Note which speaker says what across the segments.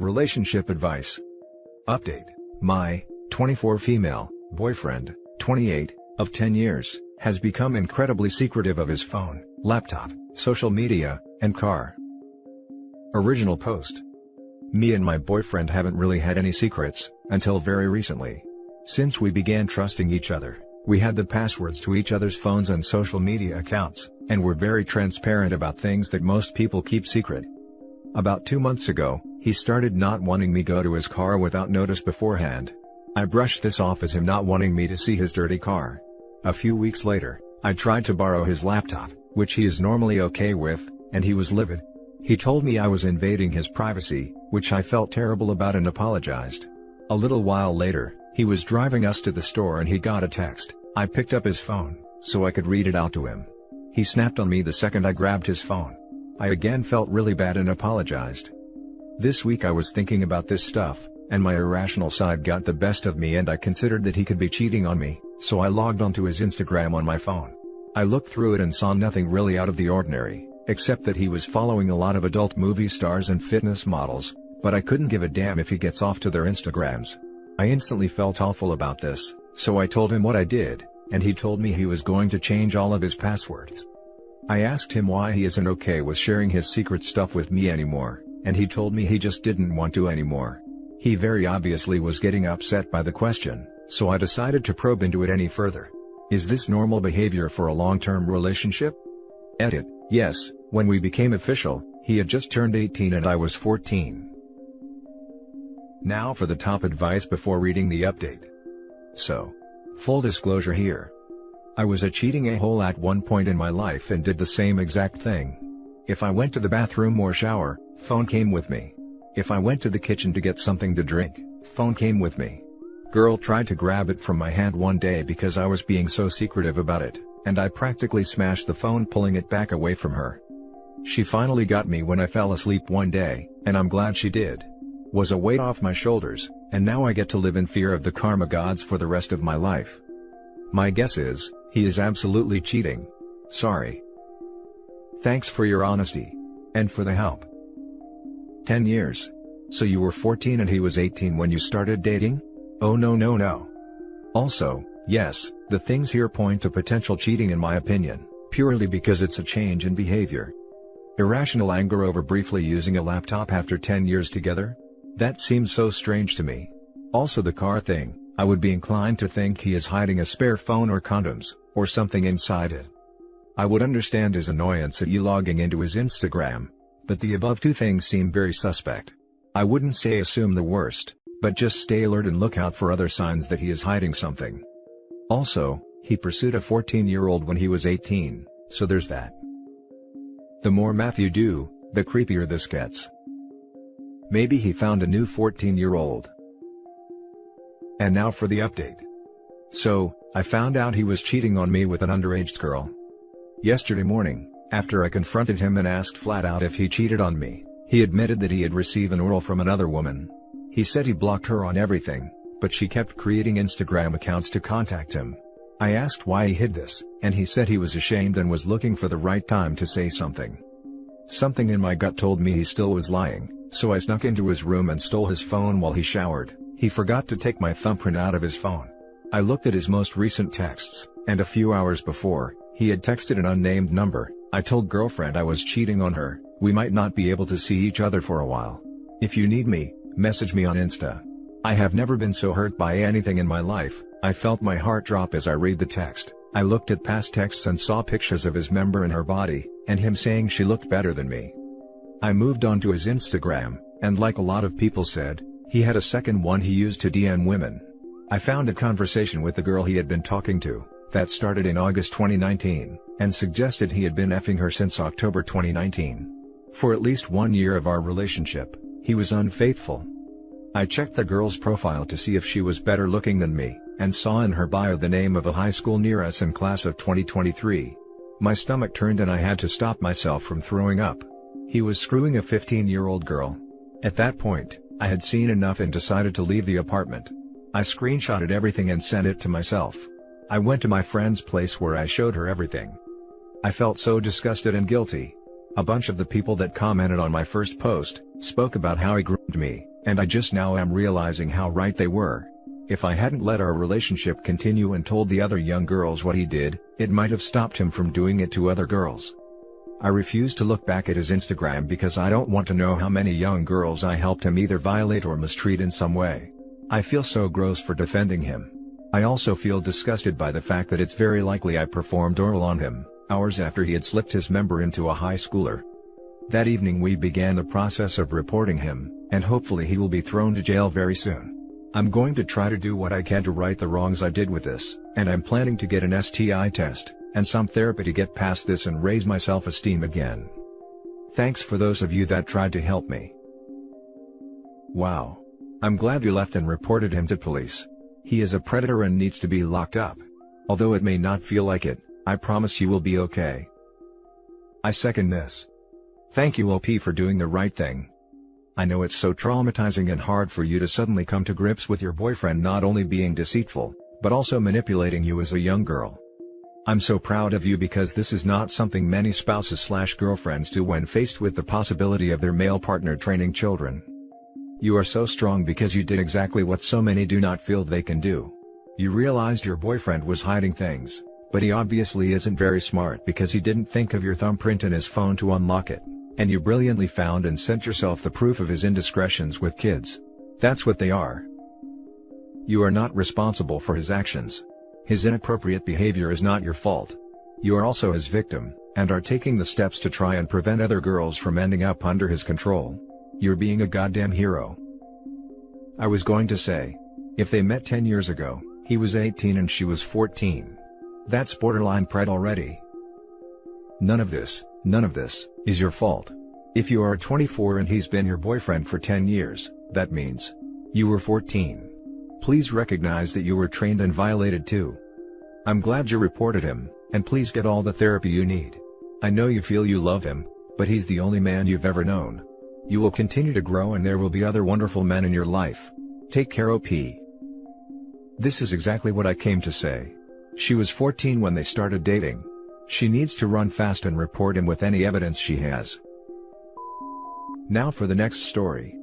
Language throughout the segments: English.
Speaker 1: Relationship advice. Update. My 24 female boyfriend, 28, of 10 years, has become incredibly secretive of his phone, laptop, social media, and car. Original post. Me and my boyfriend haven't really had any secrets, until very recently. Since we began trusting each other, we had the passwords to each other's phones and social media accounts, and were very transparent about things that most people keep secret. About 2 months ago, he started not wanting me go to his car without notice beforehand. I brushed this off as him not wanting me to see his dirty car. A few weeks later, I tried to borrow his laptop, which he is normally okay with, and he was livid. He told me I was invading his privacy, which I felt terrible about and apologized. A little while later, he was driving us to the store and he got a text. I picked up his phone, so I could read it out to him. He snapped on me the second I grabbed his phone. I again felt really bad and apologized. This week I was thinking about this stuff, and my irrational side got the best of me and I considered that he could be cheating on me, so I logged onto his Instagram on my phone. I looked through it and saw nothing really out of the ordinary, except that he was following a lot of adult movie stars and fitness models, but I couldn't give a damn if he gets off to their Instagrams. I instantly felt awful about this, so I told him what I did, and he told me he was going to change all of his passwords. I asked him why he isn't okay with sharing his secret stuff with me anymore, and he told me he just didn't want to anymore. He very obviously was getting upset by the question, so I decided to probe into it any further. Is this normal behavior for a long-term relationship? Edit. Yes, when we became official, he had just turned 18 and I was 14. Now for the top advice before reading the update. So, full disclosure here. I was a cheating a-hole at one point in my life and did the same exact thing. If I went to the bathroom or shower, phone came with me. If I went to the kitchen to get something to drink, phone came with me. Girl tried to grab it from my hand one day because I was being so secretive about it, and I practically smashed the phone pulling it back away from her. She finally got me when I fell asleep one day, and I'm glad she did. Was a weight off my shoulders, and now I get to live in fear of the karma gods for the rest of my life. My guess is, he is absolutely cheating. Sorry. Thanks for your honesty. And for the help. 10 years. So you were 14 and he was 18 when you started dating? Oh no. Also, yes, the things here point to potential cheating in my opinion, purely because it's a change in behavior. Irrational anger over briefly using a laptop after 10 years together? That seems so strange to me. Also the car thing, I would be inclined to think he is hiding a spare phone or condoms, or something inside it. I would understand his annoyance at you logging into his Instagram, but the above two things seem very suspect. I wouldn't say assume the worst, but just stay alert and look out for other signs that he is hiding something. Also, he pursued a 14-year-old when he was 18, so there's that. The more math you do, the creepier this gets. Maybe he found a new 14-year-old. And now for the update. So, I found out he was cheating on me with an underage girl. Yesterday morning, after I confronted him and asked flat out if he cheated on me, he admitted that he had received an oral from another woman. He said he blocked her on everything, but she kept creating Instagram accounts to contact him. I asked why he hid this, and he said he was ashamed and was looking for the right time to say something. Something in my gut told me he still was lying, so I snuck into his room and stole his phone while he showered. He forgot to take my thumbprint out of his phone. I looked at his most recent texts, and a few hours before, he had texted an unnamed number. I told girlfriend I was cheating on her, we might not be able to see each other for a while. If you need me, message me on Insta. I have never been so hurt by anything in my life. I felt my heart drop as I read the text. I looked at past texts and saw pictures of his member and her body, and him saying she looked better than me. I moved on to his Instagram, and like a lot of people said, he had a second one he used to DM women. I found a conversation with the girl he had been talking to, that started in August 2019, and suggested he had been effing her since October 2019. For at least 1 year of our relationship, he was unfaithful. I checked the girl's profile to see if she was better looking than me, and saw in her bio the name of a high school near us in class of 2023. My stomach turned and I had to stop myself from throwing up. He was screwing a 15-year-old girl. At that point, I had seen enough and decided to leave the apartment. I screenshotted everything and sent it to myself. I went to my friend's place where I showed her everything. I felt so disgusted and guilty. A bunch of the people that commented on my first post spoke about how he groomed me, and I just now am realizing how right they were. If I hadn't let our relationship continue and told the other young girls what he did, it might have stopped him from doing it to other girls. I refuse to look back at his Instagram because I don't want to know how many young girls I helped him either violate or mistreat in some way. I feel so gross for defending him. I also feel disgusted by the fact that it's very likely I performed oral on him, hours after he had slipped his member into a high schooler. That evening we began the process of reporting him, and hopefully he will be thrown to jail very soon. I'm going to try to do what I can to right the wrongs I did with this, and I'm planning to get an STI test, and some therapy to get past this and raise my self-esteem again. Thanks for those of you that tried to help me. Wow. I'm glad you left and reported him to police. He is a predator and needs to be locked up. Although it may not feel like it, I promise you will be okay. I second this. Thank you OP for doing the right thing. I know it's so traumatizing and hard for you to suddenly come to grips with your boyfriend not only being deceitful, but also manipulating you as a young girl. I'm so proud of you because this is not something many spouses/girlfriends do when faced with the possibility of their male partner training children. You are so strong because you did exactly what so many do not feel they can do. You realized your boyfriend was hiding things, but he obviously isn't very smart because he didn't think of your thumbprint in his phone to unlock it, and you brilliantly found and sent yourself the proof of his indiscretions with kids. That's what they are. You are not responsible for his actions. His inappropriate behavior is not your fault. You are also his victim, and are taking the steps to try and prevent other girls from ending up under his control. You're being a goddamn hero. I was going to say, if they met 10 years ago, he was 18 and she was 14. That's borderline pred already. None of this is your fault. If you are 24 and he's been your boyfriend for 10 years, that means you were 14. Please recognize that you were trained and violated too. I'm glad you reported him, and please get all the therapy you need. I know you feel you love him, but he's the only man you've ever known. You will continue to grow and there will be other wonderful men in your life. Take care OP. This is exactly what I came to say. She was 14 when they started dating. She needs to run fast and report him with any evidence she has. Now for the next story.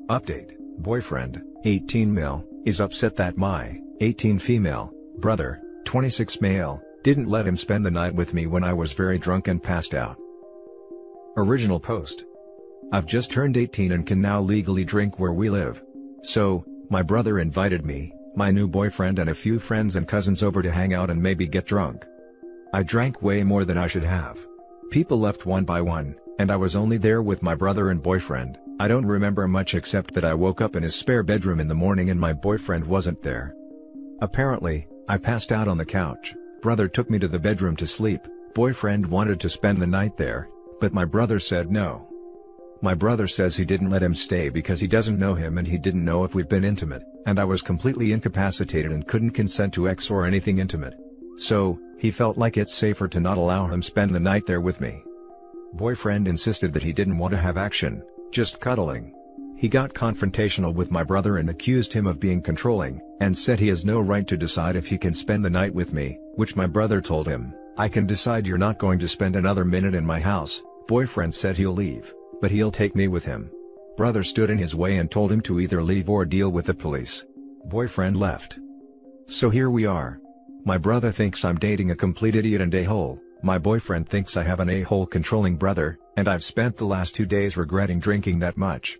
Speaker 1: Update: boyfriend, 18 male, is upset that my 18 female brother, 26 male, didn't let him spend the night with me when I was very drunk and passed out. Original post. I've just turned 18 and can now legally drink where we live. So, my brother invited me, my new boyfriend and a few friends and cousins over to hang out and maybe get drunk. I drank way more than I should have. People left one by one, and I was only there with my brother and boyfriend. I don't remember much except that I woke up in his spare bedroom in the morning and my boyfriend wasn't there. Apparently, I passed out on the couch. Brother took me to the bedroom to sleep. Boyfriend wanted to spend the night there, but my brother said no. My brother says he didn't let him stay because he doesn't know him and he didn't know if we've been intimate, and I was completely incapacitated and couldn't consent to X or anything intimate. So, he felt like it's safer to not allow him spend the night there with me. Boyfriend insisted that he didn't want to have action, just cuddling. He got confrontational with my brother and accused him of being controlling, and said he has no right to decide if he can spend the night with me, which my brother told him, I can decide you're not going to spend another minute in my house. Boyfriend said he'll leave, but he'll take me with him. Brother stood in his way and told him to either leave or deal with the police. Boyfriend left. So here we are. My brother thinks I'm dating a complete idiot and a-hole, my boyfriend thinks I have an a-hole controlling brother, and I've spent the last 2 days regretting drinking that much.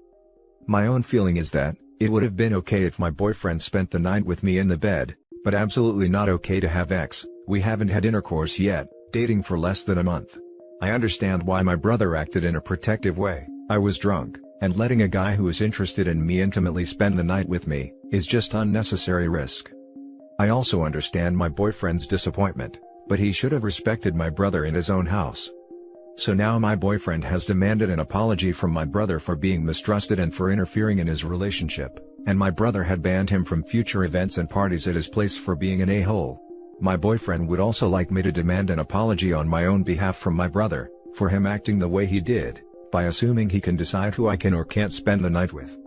Speaker 1: My own feeling is that, it would have been okay if my boyfriend spent the night with me in the bed, but absolutely not okay to have X. We haven't had intercourse yet, dating for less than a month. I understand why my brother acted in a protective way. I was drunk, and letting a guy who is interested in me intimately spend the night with me, is just unnecessary risk. I also understand my boyfriend's disappointment, but he should have respected my brother in his own house. So now my boyfriend has demanded an apology from my brother for being mistrusted and for interfering in his relationship, and my brother had banned him from future events and parties at his place for being an a-hole. My boyfriend would also like me to demand an apology on my own behalf from my brother, for him acting the way he did, by assuming he can decide who I can or can't spend the night with.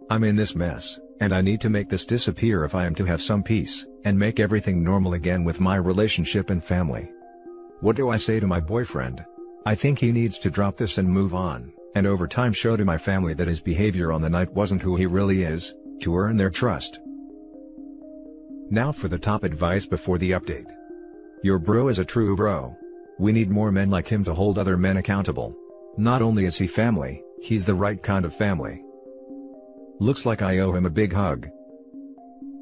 Speaker 1: I'm in this mess, and I need to make this disappear if I am to have some peace, and make everything normal again with my relationship and family. What do I say to my boyfriend? I think he needs to drop this and move on, and over time show to my family that his behavior on the night wasn't who he really is, to earn their trust. Now for the top advice before the update. Your bro is a true bro. We need more men like him to hold other men accountable. Not only is he family, he's the right kind of family. Looks like I owe him a big hug.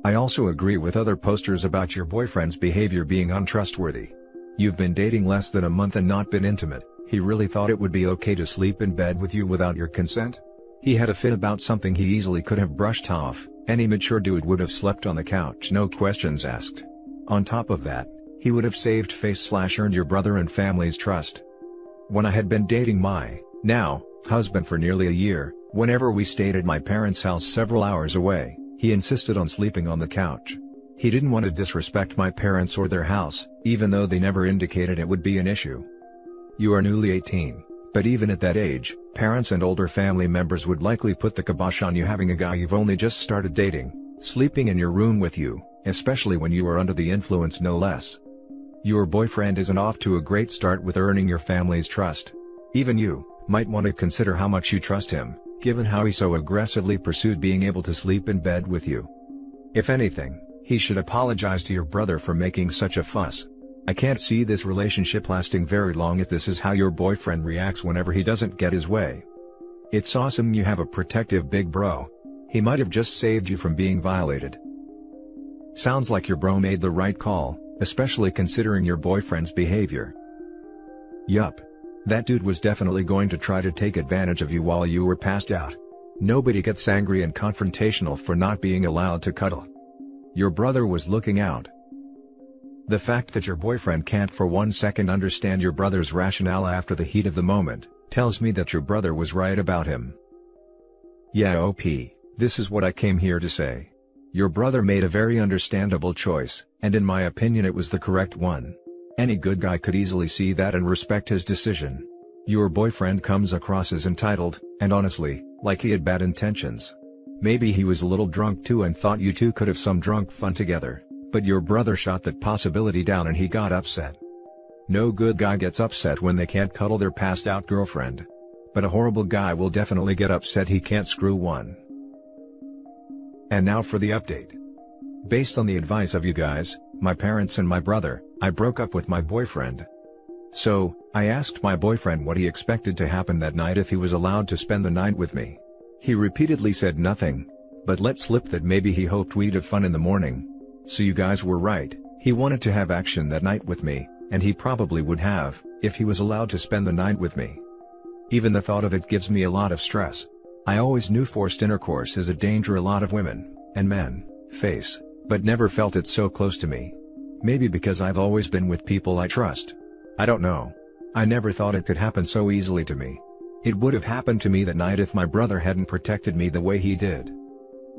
Speaker 1: I also agree with other posters about your boyfriend's behavior being untrustworthy. You've been dating less than a month and not been intimate. He really thought it would be okay to sleep in bed with you without your consent? He had a fit about something he easily could have brushed off. Any mature dude would have slept on the couch, no questions asked. On top of that, he would have saved face/earned your brother and family's trust. When I had been dating my, now, husband for nearly a year, whenever we stayed at my parents' house several hours away, he insisted on sleeping on the couch. He didn't want to disrespect my parents or their house, even though they never indicated it would be an issue. You are newly 18, but even at that age, parents and older family members would likely put the kibosh on you having a guy you've only just started dating, sleeping in your room with you, especially when you are under the influence no less. Your boyfriend isn't off to a great start with earning your family's trust. Even you might want to consider how much you trust him, given how he so aggressively pursued being able to sleep in bed with you. If anything, he should apologize to your brother for making such a fuss. I can't see this relationship lasting very long if this is how your boyfriend reacts whenever he doesn't get his way. It's awesome you have a protective big bro. He might have just saved you from being violated. Sounds like your bro made the right call, especially considering your boyfriend's behavior. Yup. That dude was definitely going to try to take advantage of you while you were passed out. Nobody gets angry and confrontational for not being allowed to cuddle. Your brother was looking out. The fact that your boyfriend can't for 1 second understand your brother's rationale after the heat of the moment, tells me that your brother was right about him. Yeah, OP, this is what I came here to say. Your brother made a very understandable choice, and in my opinion it was the correct one. Any good guy could easily see that and respect his decision. Your boyfriend comes across as entitled, and honestly, like he had bad intentions. Maybe he was a little drunk too and thought you two could have some drunk fun together. But your brother shot that possibility down and he got upset. No good guy gets upset when they can't cuddle their passed out girlfriend. But a horrible guy will definitely get upset he can't screw one. And now for the update. Based on the advice of you guys, my parents and my brother, I broke up with my boyfriend. So, I asked my boyfriend what he expected to happen that night if he was allowed to spend the night with me. He repeatedly said nothing, but let slip that maybe he hoped we'd have fun in the morning. So you guys were right, he wanted to have action that night with me, and he probably would have, if he was allowed to spend the night with me. Even the thought of it gives me a lot of stress. I always knew forced intercourse is a danger a lot of women, and men, face, but never felt it so close to me. Maybe because I've always been with people I trust. I don't know. I never thought it could happen so easily to me. It would have happened to me that night if my brother hadn't protected me the way he did.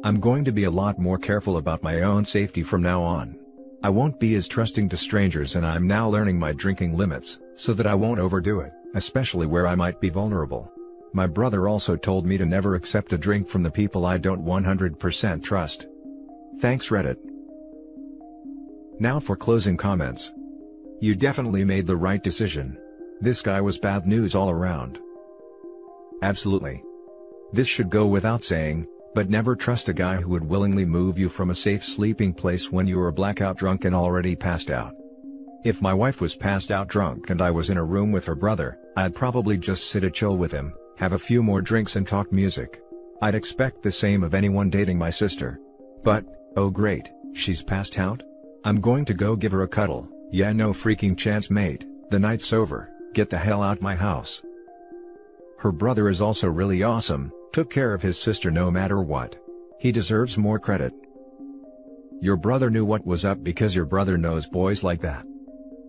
Speaker 1: I'm going to be a lot more careful about my own safety from now on. I won't be as trusting to strangers and I'm now learning my drinking limits, so that I won't overdo it, especially where I might be vulnerable. My brother also told me to never accept a drink from the people I don't 100% trust. Thanks Reddit. Now for closing comments. You definitely made the right decision. This guy was bad news all around. Absolutely. This should go without saying. But never trust a guy who would willingly move you from a safe sleeping place when you were blackout drunk and already passed out. If my wife was passed out drunk and I was in a room with her brother, I'd probably just sit and chill with him, have a few more drinks and talk music. I'd expect the same of anyone dating my sister. But, oh great, she's passed out? I'm going to go give her a cuddle. Yeah, no freaking chance mate, the night's over, get the hell out my house. Her brother is also really awesome. Took care of his sister no matter what. He deserves more credit. Your brother knew what was up because your brother knows boys like that.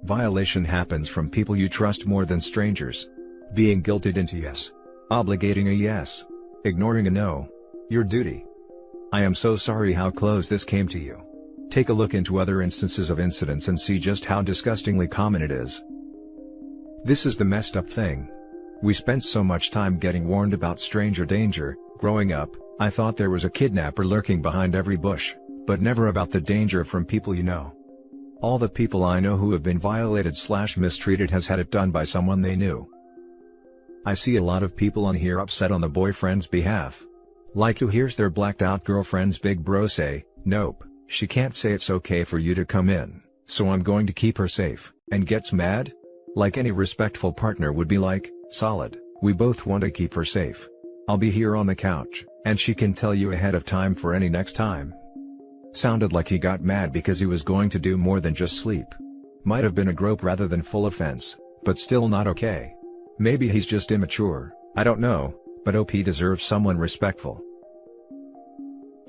Speaker 1: Violation happens from people you trust more than strangers. Being guilted into yes. Obligating a yes. Ignoring a no. Your duty. I am so sorry how close this came to you. Take a look into other instances of incidents and see just how disgustingly common it is. This is the messed up thing. We spent so much time getting warned about stranger danger. Growing up, I thought there was a kidnapper lurking behind every bush, but never about the danger from people you know. All the people I know who have been violated/mistreated has had it done by someone they knew. I see a lot of people on here upset on the boyfriend's behalf. Like who hears their blacked out girlfriend's big bro say, "Nope, she can't say it's okay for you to come in, so I'm going to keep her safe," and gets mad? Like any respectful partner would be like, "Solid, we both want to keep her safe. I'll be here on the couch, and she can tell you ahead of time for any next time." Sounded like he got mad because he was going to do more than just sleep. Might have been a grope rather than full offense, but still not okay. Maybe he's just immature, I don't know, but OP deserves someone respectful.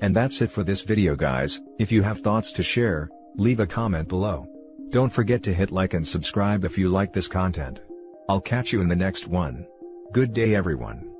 Speaker 1: And that's it for this video guys. If you have thoughts to share, leave a comment below. Don't forget to hit like and subscribe if you like this content. I'll catch you in the next one. Good day everyone.